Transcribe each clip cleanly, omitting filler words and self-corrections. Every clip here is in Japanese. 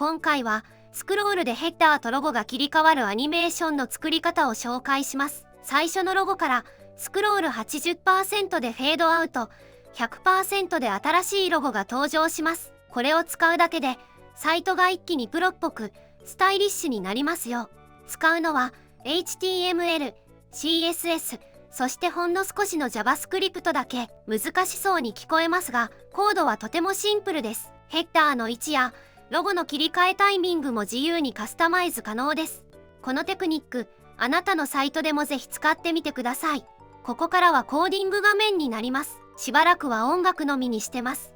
今回はスクロールでヘッダーとロゴが切り替わるアニメーションの作り方を紹介します。最初のロゴからスクロール 80% でフェードアウト、100% で新しいロゴが登場します。これを使うだけでサイトが一気にプロっぽくスタイリッシュになりますよ。使うのは HTML、CSS、そしてほんの少しの JavaScript だけ。難しそうに聞こえますが、コードはとてもシンプルです。ヘッダーの位置やロゴの切り替えタイミングも自由にカスタマイズ可能です。このテクニック、あなたのサイトでもぜひ使ってみてください。ここからはコーディング画面になります。しばらくは音楽のみにしてます。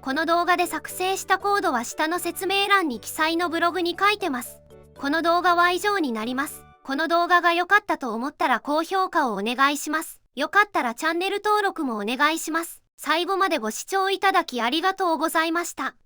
この動画で作成したコードは下の説明欄に記載のブログに書いてます。この動画は以上になります。この動画が良かったと思ったら高評価をお願いします。よかったらチャンネル登録もお願いします。最後までご視聴いただきありがとうございました。